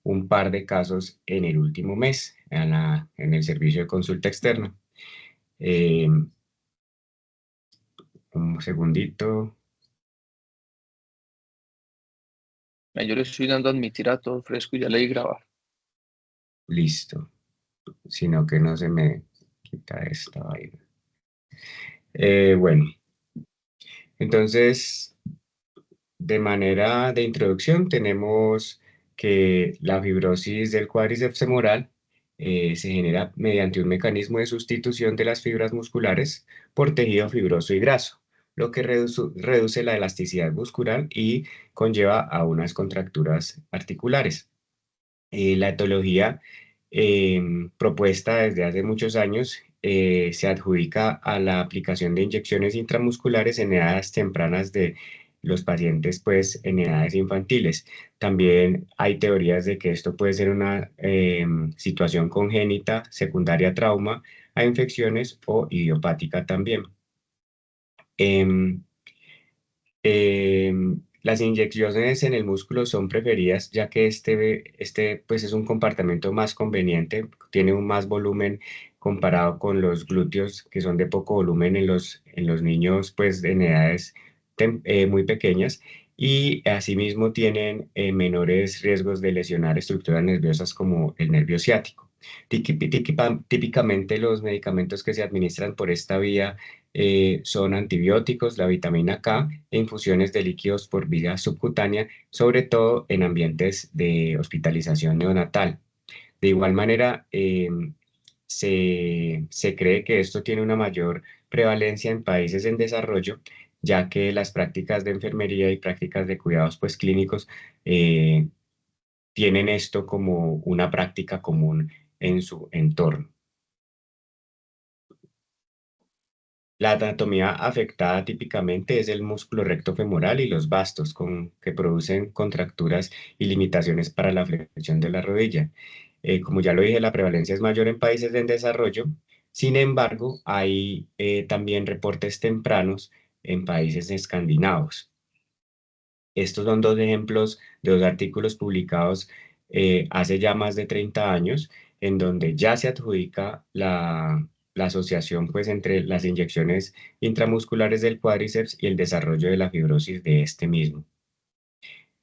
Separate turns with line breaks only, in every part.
un par de casos en el último mes en el servicio de consulta externa. Un segundito.
Yo le estoy dando a admitir a todo fresco y ya le di grabar.
Listo. Sino que no se me quita esta vaina. Bueno, entonces, de manera de introducción, tenemos que la fibrosis del cuádriceps femoral se genera mediante un mecanismo de sustitución de las fibras musculares por tejido fibroso y graso, lo que reduce la elasticidad muscular y conlleva a unas contracturas articulares. La etología propuesta desde hace muchos años se adjudica a la aplicación de inyecciones intramusculares en edades tempranas de los pacientes, pues en edades infantiles. También hay teorías de que esto puede ser una situación congénita, secundaria a trauma, a infecciones o idiopática también. Em, las inyecciones en el músculo son preferidas ya que este pues es un compartimento más conveniente, tiene un más volumen comparado con los glúteos que son de poco volumen en los niños pues en edades muy pequeñas y asimismo tienen menores riesgos de lesionar estructuras nerviosas como el nervio ciático. Típicamente los medicamentos que se administran por esta vía son antibióticos, la vitamina K e infusiones de líquidos por vía subcutánea, sobre todo en ambientes de hospitalización neonatal. De igual manera, se cree que esto tiene una mayor prevalencia en países en desarrollo, ya que las prácticas de enfermería y prácticas de cuidados pues, clínicos tienen esto como una práctica común en su entorno. La anatomía afectada típicamente es el músculo recto femoral y los bastos, que producen contracturas y limitaciones para la flexión de la rodilla. Como ya lo dije, la prevalencia es mayor en países en desarrollo. Sin embargo, hay también reportes tempranos en países escandinavos. Estos son dos ejemplos de dos artículos publicados hace ya más de 30 años, en donde ya se adjudica la asociación pues, entre las inyecciones intramusculares del cuádriceps y el desarrollo de la fibrosis de este mismo.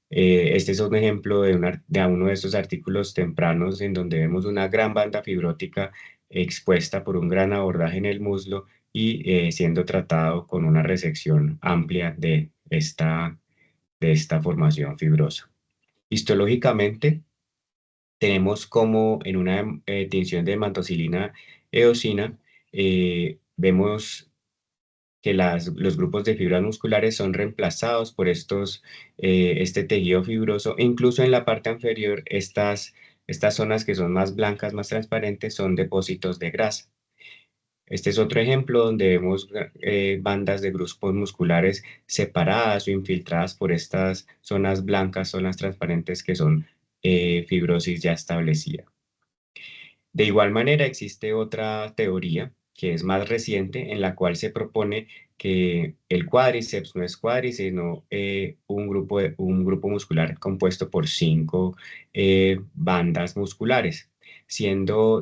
Este es un ejemplo de uno de estos artículos tempranos en donde vemos una gran banda fibrótica expuesta por un gran abordaje en el muslo y siendo tratado con una resección amplia de esta formación fibrosa. Histológicamente, tenemos como en una tinción de hematoxilina eosina, vemos que los grupos de fibras musculares son reemplazados por este tejido fibroso. E incluso en la parte inferior, estas zonas que son más blancas, más transparentes, son depósitos de grasa. Este es otro ejemplo donde vemos bandas de grupos musculares separadas o infiltradas por estas zonas blancas, zonas transparentes que son fibrosis ya establecida. De igual manera, existe otra teoría que es más reciente en la cual se propone que el cuádriceps no es cuádriceps, sino un grupo muscular compuesto por 5 bandas musculares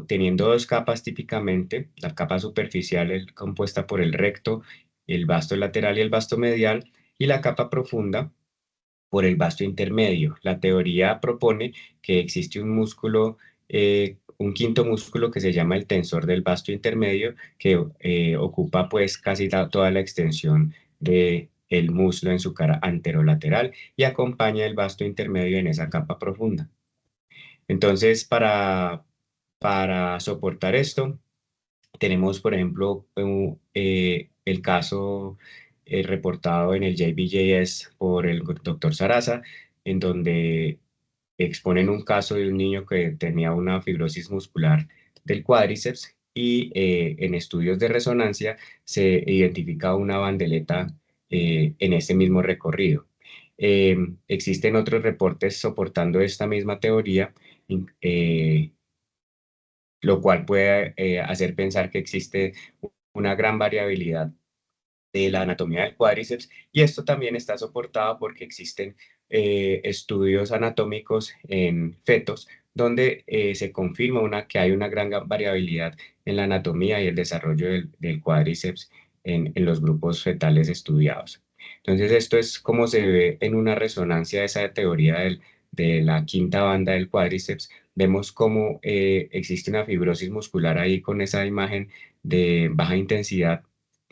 teniendo dos capas típicamente, la capa superficial es compuesta por el recto, el vasto lateral y el vasto medial, y la capa profunda por el vasto intermedio. La teoría propone que existe un quinto músculo que se llama el tensor del vasto intermedio, que ocupa pues casi toda la extensión del muslo en su cara anterolateral y acompaña el vasto intermedio en esa capa profunda. Entonces, para soportar esto, tenemos, por ejemplo, el caso reportado en el JBJS por el doctor Sarasa, en donde exponen un caso de un niño que tenía una fibrosis muscular del cuádriceps y en estudios de resonancia se identifica una bandeleta en ese mismo recorrido. Existen otros reportes soportando esta misma teoría, eh, lo cual puede hacer pensar que existe una gran variabilidad de la anatomía del cuádriceps y esto también está soportado porque existen estudios anatómicos en fetos, donde se confirma que hay una gran variabilidad en la anatomía y el desarrollo del cuádriceps en los grupos fetales estudiados. Entonces, esto es como se ve en una resonancia de esa teoría de la quinta banda del cuádriceps. Vemos cómo existe una fibrosis muscular ahí con esa imagen de baja intensidad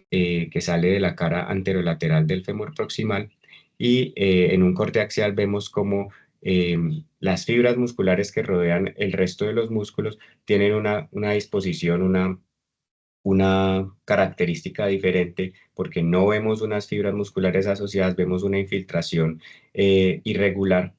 que sale de la cara anterolateral del fémur proximal y en un corte axial vemos como las fibras musculares que rodean el resto de los músculos tienen una disposición, una característica diferente porque no vemos unas fibras musculares asociadas, vemos una infiltración irregular.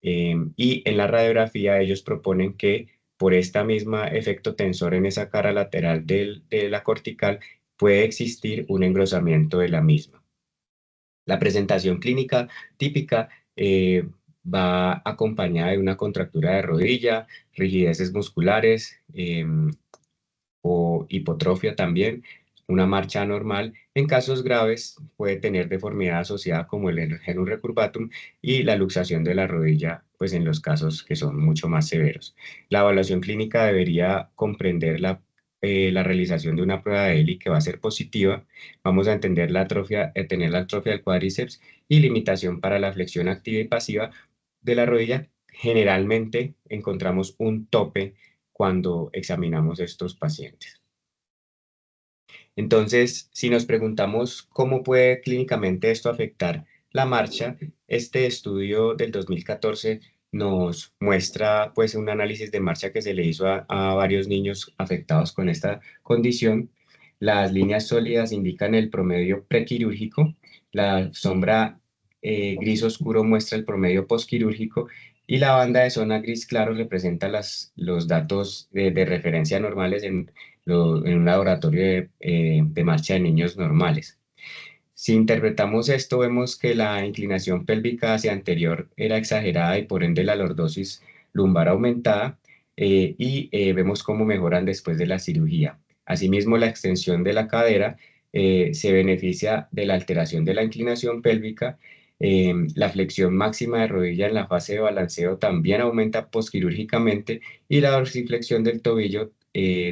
Y en la radiografía ellos proponen que por esta misma efecto tensor en esa cara lateral de la cortical puede existir un engrosamiento de la misma. La presentación clínica típica va acompañada de una contractura de rodilla, rigideces musculares, o hipotrofia también, una marcha anormal. En casos graves puede tener deformidad asociada como el genus recurvatum y la luxación de la rodilla, pues en los casos que son mucho más severos. La evaluación clínica debería comprender la realización de una prueba de ELI que va a ser positiva. Vamos a entender la atrofia, tener la atrofia del cuádriceps y limitación para la flexión activa y pasiva de la rodilla. Generalmente encontramos un tope cuando examinamos estos pacientes. Entonces, si nos preguntamos cómo puede clínicamente esto afectar la marcha, este estudio del 2014 nos muestra pues un análisis de marcha que se le hizo a varios niños afectados con esta condición. Las líneas sólidas indican el promedio prequirúrgico, la sombra gris oscuro muestra el promedio postquirúrgico y la banda de zona gris claro representa los datos de referencia normales en un laboratorio de marcha de niños normales. Si interpretamos esto, vemos que la inclinación pélvica hacia anterior era exagerada y por ende la lordosis lumbar aumentada vemos cómo mejoran después de la cirugía. Asimismo, la extensión de la cadera se beneficia de la alteración de la inclinación pélvica. La flexión máxima de rodilla en la fase de balanceo también aumenta posquirúrgicamente y la dorsiflexión del tobillo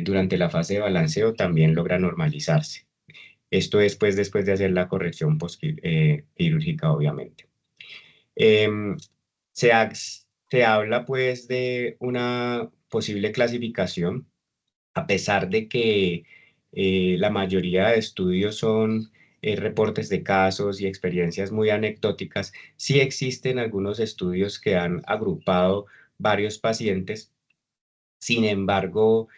durante la fase de balanceo también logra normalizarse. Esto es pues después de hacer la corrección quirúrgica, obviamente. Em, se habla pues de una posible clasificación, a pesar de que la mayoría de estudios son reportes de casos y experiencias muy anecdóticas, sí existen algunos estudios que han agrupado varios pacientes. Sin embargo,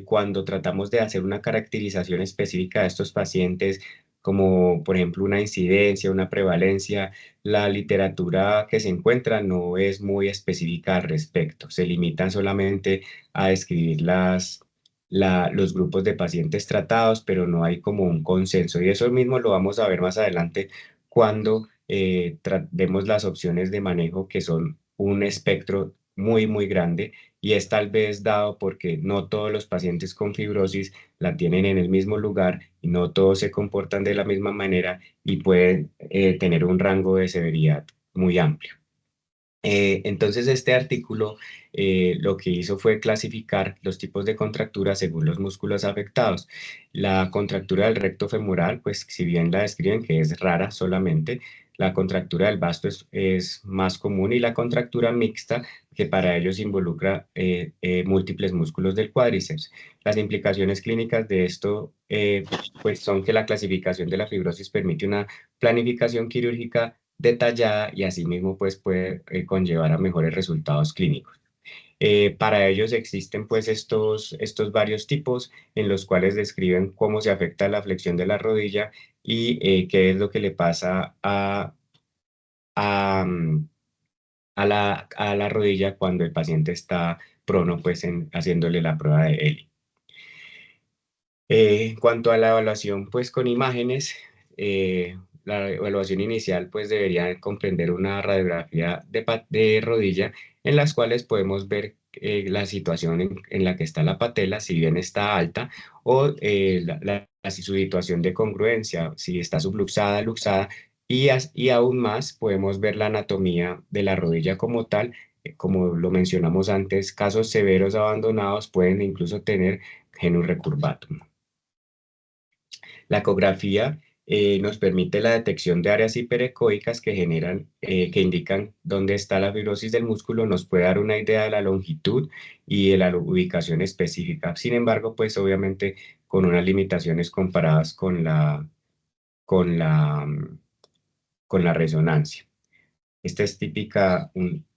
cuando tratamos de hacer una caracterización específica de estos pacientes, como por ejemplo una incidencia, una prevalencia, la literatura que se encuentra no es muy específica al respecto. Se limitan solamente a describir los grupos de pacientes tratados, pero no hay como un consenso. Y eso mismo lo vamos a ver más adelante cuando vemos las opciones de manejo que son un espectro muy, muy grande y es tal vez dado porque no todos los pacientes con fibrosis la tienen en el mismo lugar y no todos se comportan de la misma manera y pueden tener un rango de severidad muy amplio. Entonces, este artículo lo que hizo fue clasificar los tipos de contractura según los músculos afectados. La contractura del recto femoral, pues si bien la describen que es rara solamente, la contractura del vasto es más común y la contractura mixta, que para ellos involucra múltiples músculos del cuádriceps. Las implicaciones clínicas de esto pues son que la clasificación de la fibrosis permite una planificación quirúrgica detallada y asimismo pues puede conllevar a mejores resultados clínicos. Para ellos existen pues estos varios tipos en los cuales describen cómo se afecta la flexión de la rodilla y qué es lo que le pasa a, mm, a la rodilla cuando el paciente está prono pues haciéndole la prueba de ELI. En cuanto a la evaluación, pues con imágenes, la evaluación inicial pues debería comprender una radiografía de rodilla en las cuales podemos ver la situación en la que está la patela, si bien está alta, o su situación de congruencia, si está subluxada, luxada, y aún más podemos ver la anatomía de la rodilla como tal. Como lo mencionamos antes, casos severos abandonados pueden incluso tener genus recurvatum. La ecografía nos permite la detección de áreas hiperecoicas que indican dónde está la fibrosis del músculo, nos puede dar una idea de la longitud y de la ubicación específica. Sin embargo, pues obviamente con unas limitaciones comparadas con la, mm, con la resonancia. Esta es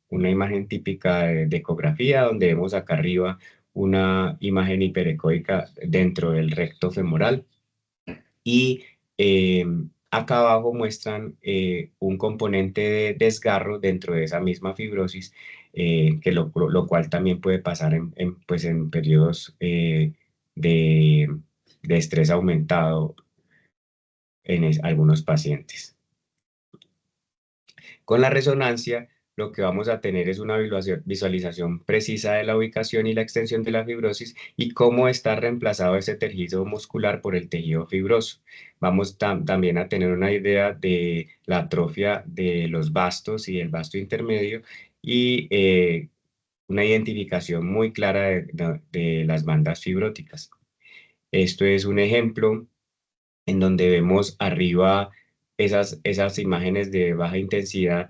una imagen típica de ecografía, donde vemos acá arriba una imagen hiperecoica dentro del recto femoral y eh, acá abajo muestran un componente de desgarro dentro de esa misma fibrosis, lo cual también puede pasar pues en periodos de, de estrés aumentado en algunos pacientes. Con la resonancia, lo que vamos a tener es una visualización precisa de la ubicación y la extensión de la fibrosis y cómo está reemplazado ese tejido muscular por el tejido fibroso. Vamos también a tener una idea de la atrofia de los vastos y el vasto intermedio y una identificación muy clara de las bandas fibróticas. Esto es un ejemplo en donde vemos arriba esas imágenes de baja intensidad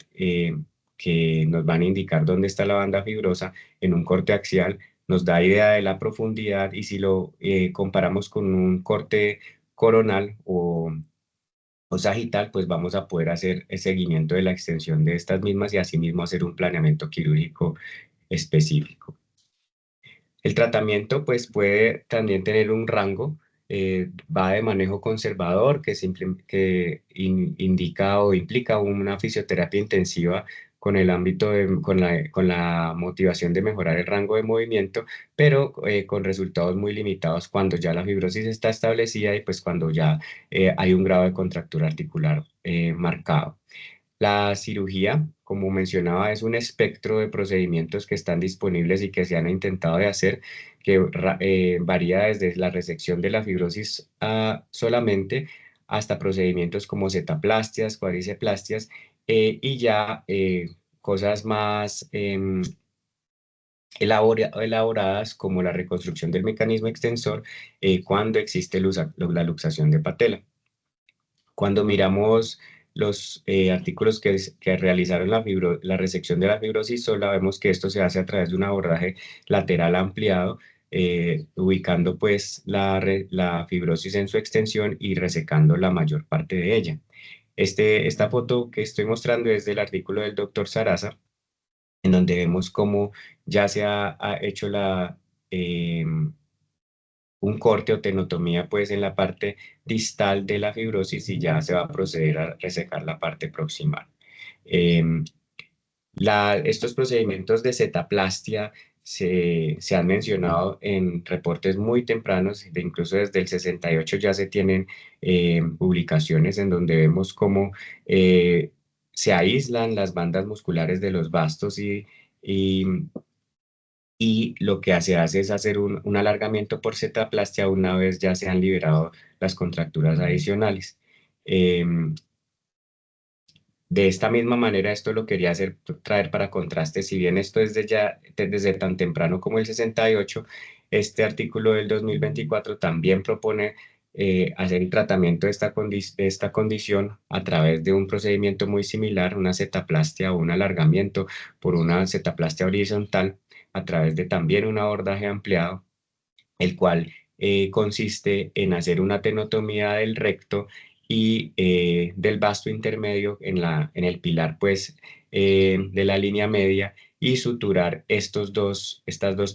que nos van a indicar dónde está la banda fibrosa en un corte axial, nos da idea de la profundidad y si lo comparamos con un corte coronal o sagital, pues vamos a poder hacer el seguimiento de la extensión de estas mismas y asimismo hacer un planeamiento quirúrgico específico. El tratamiento pues puede también tener un rango, va de manejo conservador que indica o implica una fisioterapia intensiva con el ámbito con la motivación de mejorar el rango de movimiento, pero con resultados muy limitados cuando ya la fibrosis está establecida y pues cuando ya hay un grado de contractura articular marcado. La cirugía, como mencionaba, es un espectro de procedimientos que están disponibles y que se han intentado de hacer, que varía desde la resección de la fibrosis solamente hasta procedimientos como setaplastias, cuadriceplastias y ya cosas más elaboradas como la reconstrucción del mecanismo extensor cuando existe la luxación de patela. Cuando miramos los artículos que realizaron la resección de la fibrosis sola, vemos que esto se hace a través de un abordaje lateral ampliado, ubicando pues la fibrosis en su extensión y resecando la mayor parte de ella. Esta foto que estoy mostrando es del artículo del doctor Sarasa, en donde vemos cómo ya ha hecho un corte o tenotomía pues en la parte distal de la fibrosis y ya se va a proceder a resecar la parte proximal. Em, Estos procedimientos de setaplastia se han mencionado en reportes muy tempranos, incluso desde el 68 ya se tienen publicaciones en donde vemos cómo se aíslan las bandas musculares de los vastos y y lo que hace es hacer un alargamiento por setaplastia una vez ya se han liberado las contracturas adicionales. De esta misma manera, esto lo quería traer para contraste, si bien esto es desde tan temprano como el 68, este artículo del 2024 también propone hacer el tratamiento de esta condición a través de un procedimiento muy similar, una setaplastia o un alargamiento por una setaplastia horizontal, a través de también un abordaje ampliado, el cual consiste en hacer una tenotomía del recto y del vasto intermedio en el pilar pues de la línea media y suturar estas dos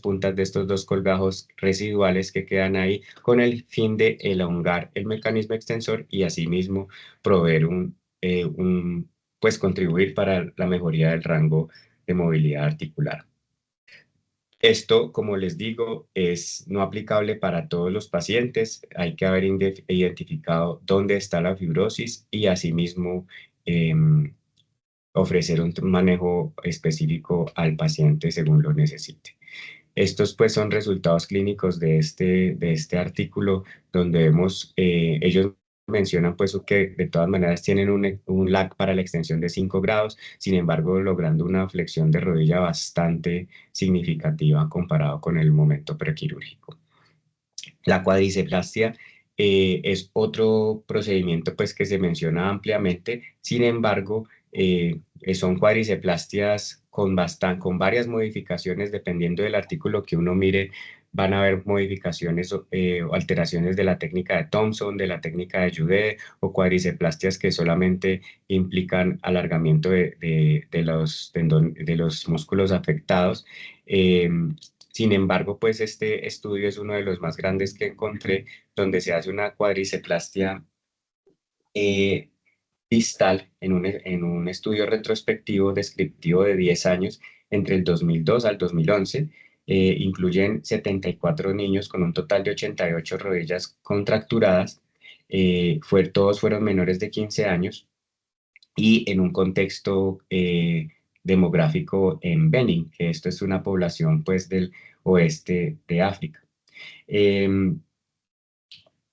puntas de estos dos colgajos residuales que quedan ahí con el fin de elongar el mecanismo extensor y asimismo proveer pues contribuir para la mejoría del rango de movilidad articular. Esto, como les digo, es no aplicable para todos los pacientes. Hay que haber identificado dónde está la fibrosis y asimismo ofrecer un manejo específico al paciente según lo necesite. Estos pues son resultados clínicos de este artículo donde vemos ellos mencionan pues que de todas maneras tienen un lag para la extensión de 5 grados, sin embargo logrando una flexión de rodilla bastante significativa comparado con el momento prequirúrgico. La cuadriceplastia es otro procedimiento pues que se menciona ampliamente, sin embargo son cuadriceplastias con varias modificaciones dependiendo del artículo que uno mire. Van a haber modificaciones o alteraciones de la técnica de Thompson, de la técnica de Judet o cuadriceplastias que solamente implican alargamiento de los músculos afectados. Sin embargo, pues este estudio es uno de los más grandes que encontré, donde se hace una cuadriceplastia eh, distal en un estudio retrospectivo descriptivo de 10 años, entre el 2002 al 2011. Incluyen 74 niños con un total de 88 rodillas contracturadas. Todos fueron menores de 15 años y en un contexto demográfico en Benin, que esto es una población pues del oeste de África. Em,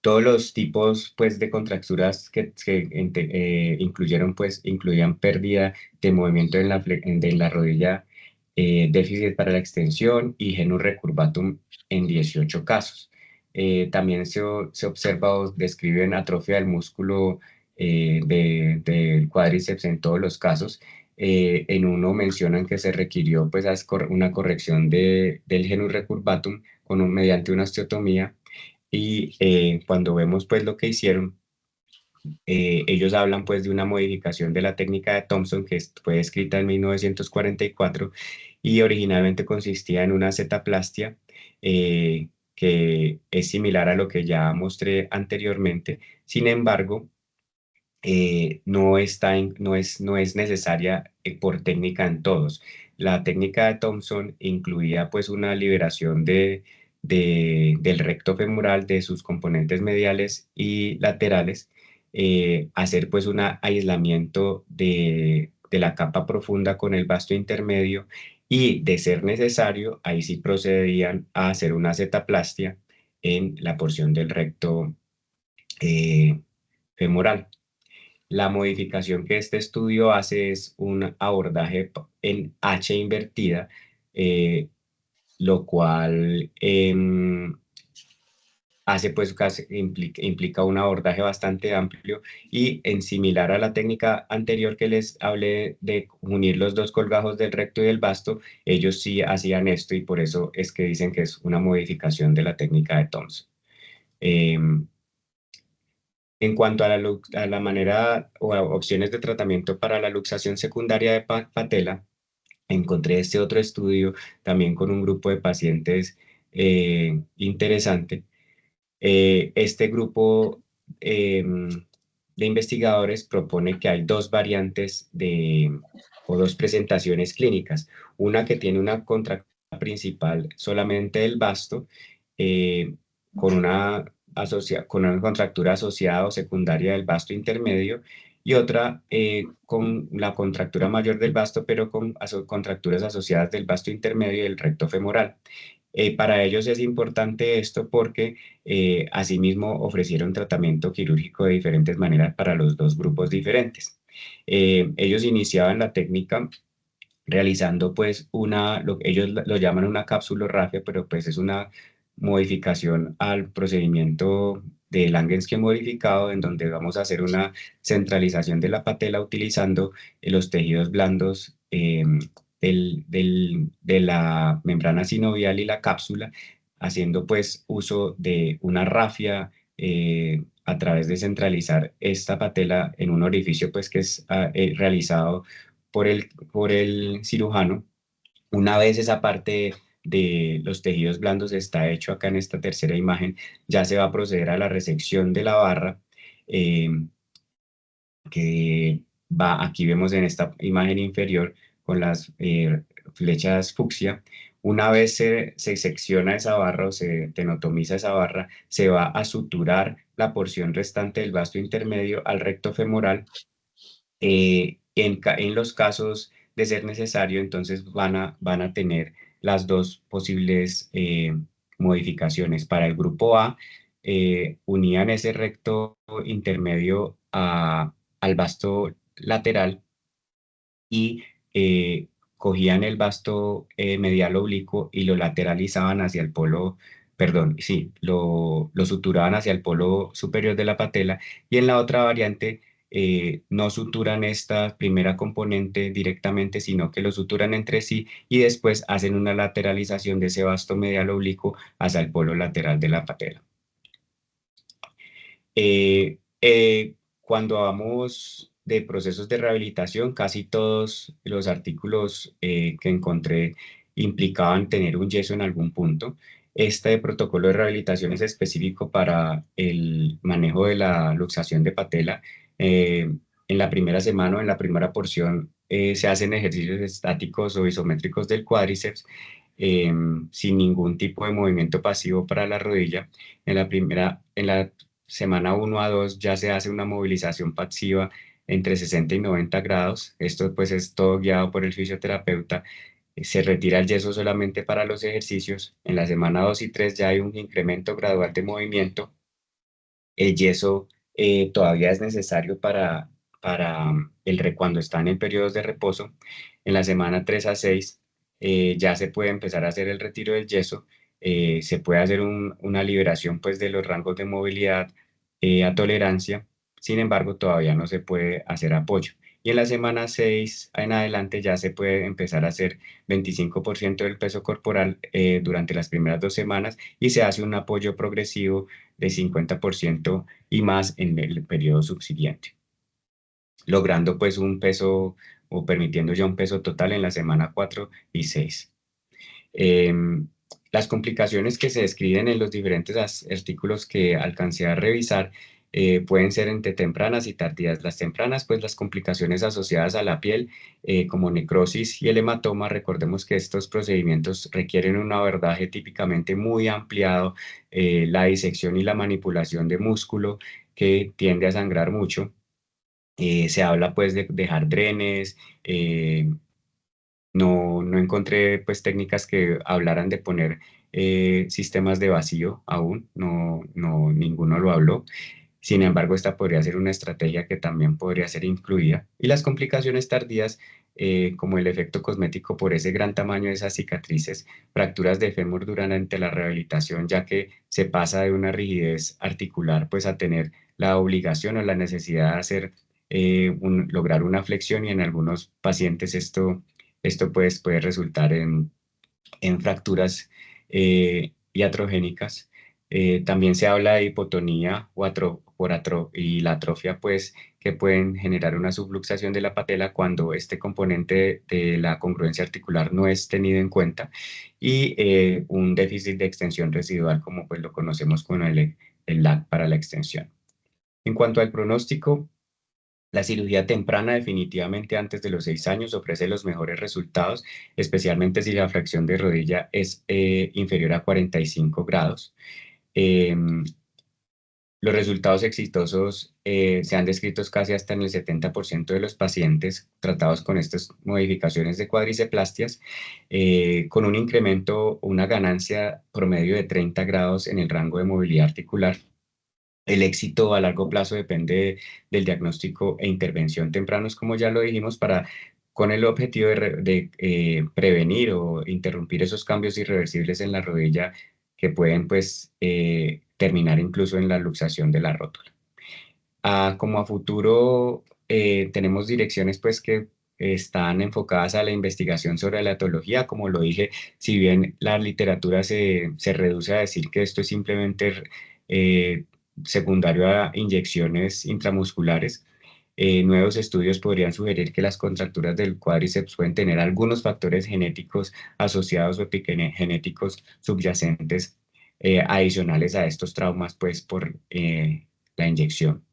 todos los tipos pues de contracturas incluyeron pues incluían pérdida de movimiento en la rodilla, déficit para la extensión y genus recurvatum en 18 casos. También se observa o describen atrofia del músculo del cuádriceps en todos los casos. En uno mencionan que se requirió pues una corrección del genus recurvatum mediante una osteotomía, y cuando vemos pues lo que hicieron, ellos hablan pues de una modificación de la técnica de Thompson fue escrita en 1944 y originalmente consistía en una zetaplastia, que es similar a lo que ya mostré anteriormente. Sin embargo, no es necesaria por técnica en todos. La técnica de Thompson incluía pues una liberación del recto femoral, de sus componentes mediales y laterales, hacer pues un aislamiento de la capa profunda con el vasto intermedio y, de ser necesario, ahí sí procedían a hacer una zetaplastia en la porción del recto femoral. La modificación que este estudio hace es un abordaje en H invertida, eh, lo cual implica un abordaje bastante amplio y, en similar a la técnica anterior que les hablé de unir los dos colgajos del recto y del vasto, ellos sí hacían esto y por eso es que dicen que es una modificación de la técnica de Thompson. Em, En cuanto a a la manera o a opciones de tratamiento para la luxación secundaria de patela, encontré este otro estudio también con un grupo de pacientes interesante. Este grupo de investigadores propone que hay dos variantes o dos presentaciones clínicas. Una que tiene una contractura principal solamente del vasto, eh, con con una contractura asociada o secundaria del vasto intermedio, y otra con la contractura mayor del vasto, pero con contracturas asociadas del vasto intermedio y del recto femoral. Para ellos es importante esto porque asimismo ofrecieron tratamiento quirúrgico de diferentes maneras para los dos grupos diferentes. Ellos iniciaban la técnica realizando pues ellos lo llaman una capsulorrafia, pero pues es una modificación al procedimiento de Langenski modificado, en donde vamos a hacer una centralización de la patela utilizando los tejidos blandos de la membrana sinovial y la cápsula, haciendo pues uso de una rafia a través de centralizar esta patela en un orificio pues que es realizado por el cirujano. Una vez esa parte de los tejidos blandos está hecho acá en esta tercera imagen, ya se va a proceder a la resección de la barra, eh, que aquí vemos en esta imagen inferior con las flechas fucsia. Una vez se secciona esa barra o se tenotomiza esa barra, se va a suturar la porción restante del vasto intermedio al recto femoral. En los casos de ser necesario, entonces van a tener las dos posibles modificaciones. Para el grupo A, unían ese recto intermedio al vasto lateral y cogían el vasto medial oblicuo y lo lateralizaban hacia el polo, perdón, sí, lo suturaban hacia el polo superior de la patela, y en la otra variante no suturan esta primera componente directamente, sino que lo suturan entre sí y después hacen una lateralización de ese vasto medial oblicuo hacia el polo lateral de la patela. Cuando hablamos de procesos de rehabilitación, casi todos los artículos que encontré implicaban tener un yeso en algún punto. Este protocolo de rehabilitación es específico para el manejo de la luxación de patela. En la primera semana o en la primera porción se hacen ejercicios estáticos o isométricos del cuádriceps sin ningún tipo de movimiento pasivo para la rodilla. En la semana 1 a 2 ya se hace una movilización pasiva entre 60 y 90 grados. Esto pues es todo guiado por el fisioterapeuta. Se retira el yeso solamente para los ejercicios. En la semana 2 y 3 ya hay un incremento gradual de movimiento. El yeso todavía es necesario para cuando están en periodos de reposo. En la semana 3 a 6 ya se puede empezar a hacer el retiro del yeso. Se puede hacer una liberación pues, de los rangos de movilidad a tolerancia. Sin embargo, todavía no se puede hacer apoyo. Y en la semana 6 en adelante ya se puede empezar a hacer 25% del peso corporal durante las primeras 2 semanas, y se hace un apoyo progresivo de 50% y más en el periodo subsiguiente, logrando pues un peso o permitiendo ya un peso total en la semana 4 y 6. Em, las complicaciones que se describen en los diferentes artículos que alcancé a revisar pueden ser entre tempranas y tardías. Las tempranas, pues las complicaciones asociadas a la piel, como necrosis y el hematoma. Recordemos que estos procedimientos requieren un abordaje típicamente muy ampliado, la disección y la manipulación de músculo que tiende a sangrar mucho. Se habla pues de dejar drenes. No encontré pues técnicas que hablaran de poner sistemas de vacío aún, ninguno lo habló. Sin embargo, esta podría ser una estrategia que también podría ser incluida. Y las complicaciones tardías, como el efecto cosmético por ese gran tamaño de esas cicatrices, fracturas de fémur durante la rehabilitación, ya que se pasa de una rigidez articular pues a tener la obligación o la necesidad de hacer lograr una flexión, y en algunos pacientes esto pues, puede resultar en fracturas iatrogénicas. También se habla de hipotonía y la atrofia, pues, que pueden generar una subluxación de la patela cuando este componente de la congruencia articular no es tenido en cuenta, y un déficit de extensión residual, como pues lo conocemos con el lag para la extensión. En cuanto al pronóstico, la cirugía temprana, definitivamente antes de los 6 años, ofrece los mejores resultados, especialmente si la fracción de rodilla es inferior a 45 grados. Em, los resultados exitosos se han descrito casi hasta en el 70% de los pacientes tratados con estas modificaciones de cuadriceplastias, con un incremento, una ganancia promedio de 30 grados en el rango de movilidad articular. El éxito a largo plazo depende del diagnóstico e intervención tempranos, como ya lo dijimos, con el objetivo de prevenir o interrumpir esos cambios irreversibles en la rodilla que pueden pues, terminar incluso en la luxación de la rótula. Como a futuro tenemos direcciones pues, que están enfocadas a la investigación sobre la etología. Como lo dije, si bien la literatura se reduce a decir que esto es simplemente eh, secundario a inyecciones intramusculares, nuevos estudios podrían sugerir que las contracturas del cuádriceps pueden tener algunos factores genéticos asociados o epigenéticos subyacentes adicionales a estos traumas pues, por la inyección.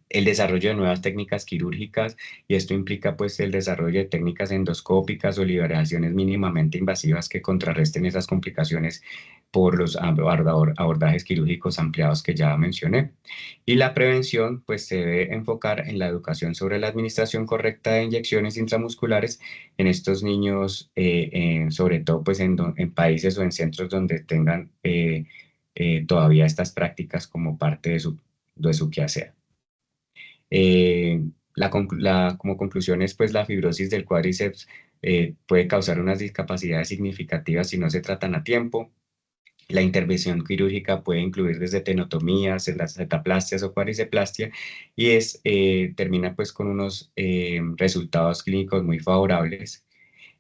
El desarrollo de nuevas técnicas quirúrgicas, y esto implica pues el desarrollo de técnicas endoscópicas o liberaciones mínimamente invasivas que contrarresten esas complicaciones por los abordajes quirúrgicos ampliados que ya mencioné. Y la prevención pues se debe enfocar en la educación sobre la administración correcta de inyecciones intramusculares en estos niños, sobre todo pues en países o en centros donde tengan todavía estas prácticas como parte de su quehacer. Como conclusiones, pues la fibrosis del cuádriceps puede causar unas discapacidades significativas si no se tratan a tiempo. La intervención quirúrgica puede incluir desde tenotomías, acetaplastias o cuádriceplastia y termina pues con unos resultados clínicos muy favorables.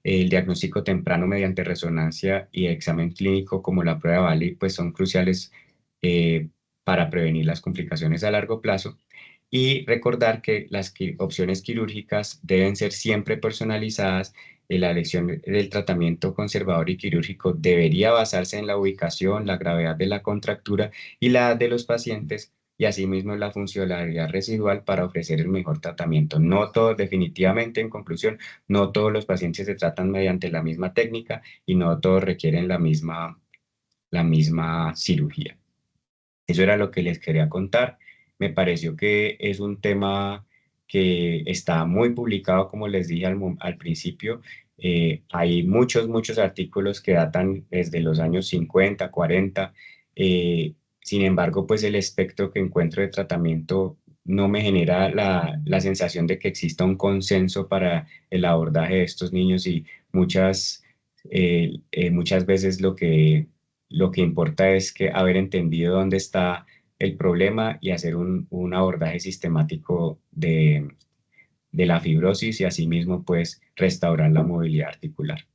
El diagnóstico temprano mediante resonancia y examen clínico como la prueba Valley pues son cruciales eh, para prevenir las complicaciones a largo plazo y recordar que las opciones quirúrgicas deben ser siempre personalizadas. La elección del tratamiento conservador y quirúrgico debería basarse en la ubicación, la gravedad de la contractura y la edad de los pacientes y asimismo la funcionalidad residual para ofrecer el mejor tratamiento. No todo, definitivamente, en conclusión, no todos los pacientes se tratan mediante la misma técnica y no todos requieren la misma cirugía. Eso era lo que les quería contar. Me pareció que es un tema que está muy publicado, como les dije al principio. Hay muchos artículos que datan desde los años 50, 40. Sin embargo, pues el espectro que encuentro de tratamiento no me genera la sensación de que exista un consenso para el abordaje de estos niños y muchas veces lo que importa es que haber entendido dónde está el problema y hacer un abordaje sistemático de la fibrosis y asimismo pues restaurar la movilidad articular.